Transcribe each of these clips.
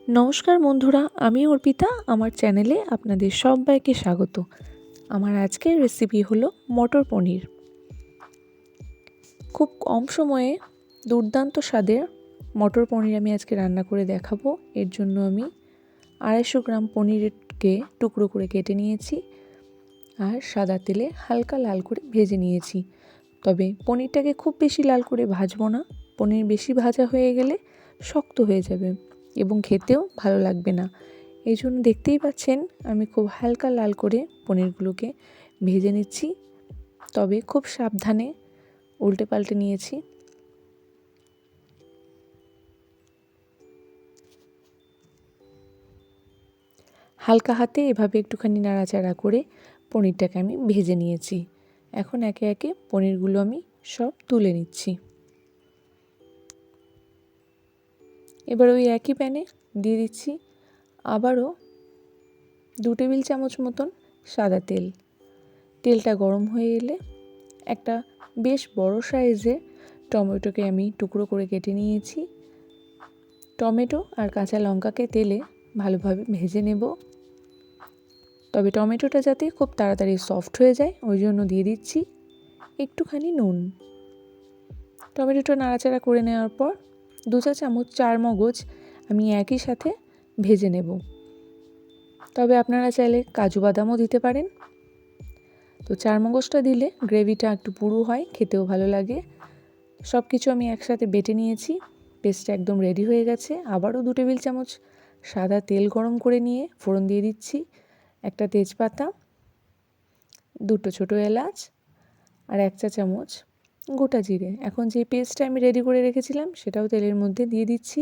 নমস্কার বন্ধুরা, আমি অর্পিতা। আমার চ্যানেলে আপনাদের সবাইকে স্বাগত। আমার আজকের রেসিপি হলো মটর পনির। খুব কম সময়ে দুর্দান্ত স্বাদের মটর পনির আমি আজকে রান্না করে দেখাবো। এর জন্য আমি 250 গ্রাম পনিরকে টুকরো করে কেটে নিয়েছি আর সাদা তেলে হালকা লাল করে ভেজে নিয়েছি। তবে পনিরটাকে খুব বেশি লাল করে ভাজবো না, পনির বেশি ভাজা হয়ে গেলে শক্ত হয়ে যাবে এবং খেতেও ভালো লাগবে না। এই জন্য দেখতেই পাচ্ছেন আমি খুব হালকা লাল করে পনিরগুলোকে ভেজে নিচ্ছি, তবে খুব সাবধানে উল্টে পাল্টে নিয়েছি। হালকা হাতে এভাবে একটুখানি নাড়াচাড়া করে পনিরটাকে আমি ভেজে নিয়েছি। এখন একে একে পনিরগুলো আমি সব তুলে নিচ্ছি। এবার ওই একই প্যানে দিয়ে দিচ্ছি আবারও 2 টেবিল চামচ মতন সাদা তেল। তেলটা গরম হয়ে এলে একটা বেশ বড় সাইজের টমেটোকে আমি টুকরো করে কেটে নিয়েছি। টমেটো আর কাঁচা লঙ্কাকে তেলে ভালোভাবে ভেজে নেব, তবে টমেটোটা যাতে খুব তাড়াতাড়ি সফট হয়ে যায় ওই জন্য দিয়ে দিচ্ছি একটুখানি নুন। টমেটোটা নাড়াচাড়া করে নেওয়ার পর 2 চা চামচ চারমগজ আমি একই সাথে ভেজে নেব, তবে আপনারা চাইলে কাজু বাদামও দিতে পারেন। তো চারমগজটা দিলে গ্রেভিটা একটু পুরু হয়, খেতেও ভালো লাগে। সব কিছু আমি একসাথে বেটে নিয়েছি, পেস্টটা একদম রেডি হয়ে গেছে। আবারও 2 টেবিল চামচ সাদা তেল গরম করে নিয়ে ফোড়ন দিয়ে দিচ্ছি একটা তেজপাতা, 2টো ছোটো এলাচ আর 1 চা চামচ গোটা জিরে। এখন যে পেস্টটা আমি রেডি করে রেখেছিলাম সেটাও তেলের মধ্যে দিয়ে দিচ্ছি।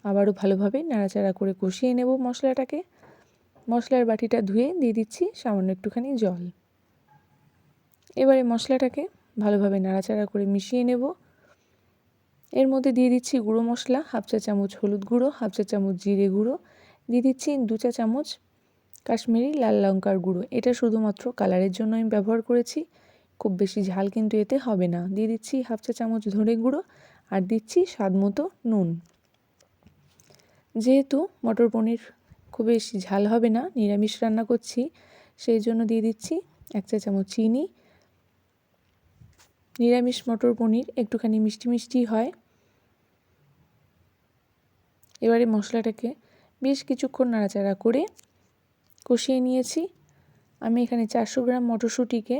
আবারও ভালোভাবে নাড়াচাড়া করে কষিয়ে নেব মশলাটাকে। মশলার বাটিটা ধুয়ে দিয়ে দিচ্ছি সামান্য একটুখানি জল। এবারে মশলাটাকে ভালোভাবে নাড়াচাড়া করে মিশিয়ে নেব। এর মধ্যে দিয়ে দিচ্ছি গুঁড়ো মশলা, 1/2 চা চামচ হলুদ গুঁড়ো, 1/2 চা চামচ জিরে গুঁড়ো, দিয়ে দিচ্ছি 2 চা চামচ কাশ্মীরি লাল লঙ্কার গুঁড়ো। এটা শুধুমাত্র কালারের জন্য আমি ব্যবহার করেছি, খুব বেশি ঝাল কিন্তু এতে হবে না। দিয়ে দিচ্ছি 1/2 চা চামচ ধনে গুঁড়ো আর দিচ্ছি স্বাদ মতো নুন। যেহেতু মটর পনির খুব বেশি ঝাল হবে না, নিরামিষ রান্না করছি, সেই জন্য দিয়ে দিচ্ছি 1 চা চামচ চিনি। নিরামিষ মটর পনির একটুখানি মিষ্টি মিষ্টি হয়। এবারে মশলাটাকে বেশ কিছুক্ষণ নাড়াচাড়া করে কষিয়ে নিয়েছি। আমি এখানে 400 গ্রাম মটরশুঁটিকে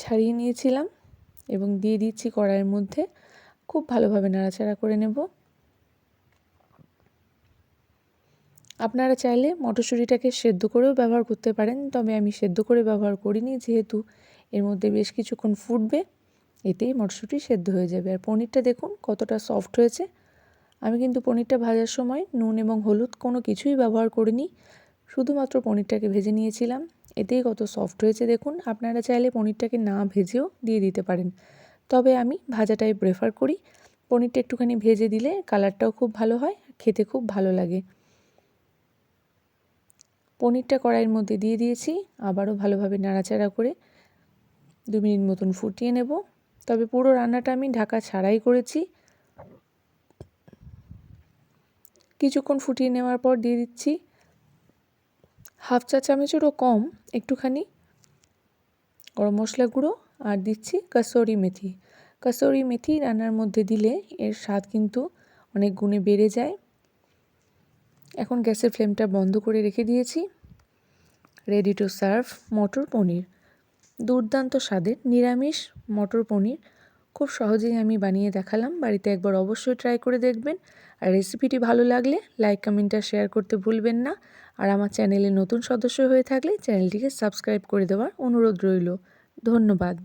ছাড়িয়ে নিয়েছিলাম এবং দিয়ে দিচ্ছি কড়াইয়ের মধ্যে। খুব ভালোভাবে নাড়াচাড়া করে নেব। আপনারা চাইলে মটরশুঁটিটাকে সেদ্ধ করেও ব্যবহার করতে পারেন, তবে আমি সেদ্ধ করে ব্যবহার করিনি, যেহেতু এর মধ্যে বেশ কিছুক্ষণ ফুটবে, এতেই মটরশুঁটি সেদ্ধ হয়ে যাবে। আর পনিরটা দেখুন কতটা সফট হয়েছে। আমি কিন্তু পনিরটা ভাজার সময় নুন এবং হলুদ কোনো কিছুই ব্যবহার করিনি, শুধুমাত্র পনিরটাকে ভেজে নিয়েছিলাম, এতেই কত সফট হয়েছে দেখুন। আপনারা চাইলে পনিরটাকে না ভেজেও দিয়ে দিতে পারেন, তবে আমি ভাজাটাই প্রেফার করি। পনিরটা একটুখানি ভেজে দিলে কালারটাও খুব ভালো হয়, খেতে খুব ভালো লাগে। পনিরটা কড়াইয়ের মধ্যে দিয়ে দিয়েছি, আবারও ভালোভাবে নাড়াচাড়া করে 2 মিনিট মতন ফুটিয়ে নেব। তবে পুরো রান্নাটা আমি ঢাকা ছাড়াই করেছি। কিছুক্ষণ ফুটিয়ে নেওয়ার পর দিয়ে দিচ্ছি 1/2 চা চামচেরও কম একটুখানি গরম মশলা গুঁড়ো আর দিচ্ছি কাসুরি মেথি। কাসুরি মেথি রান্নার মধ্যে দিলে এর স্বাদ কিন্তু অনেক গুণে বেড়ে যায়। এখন গ্যাসের ফ্লেমটা বন্ধ করে রেখে দিয়েছি। রেডি টু সার্ভ মটর পনির। দুর্দান্ত স্বাদের নিরামিষ মটর পনির খুব সহজেই আমি বানিয়ে দেখালাম। বাড়িতে একবার অবশ্যই ট্রাই করে দেখবেন। আর রেসিপিটি ভালো লাগলে লাইক, কমেন্ট আর শেয়ার করতে ভুলবেন না। আর আমার চ্যানেলে নতুন সদস্য হয়ে থাকলে চ্যানেলটিকে সাবস্ক্রাইব করে দেওয়ার অনুরোধ রইল। ধন্যবাদ।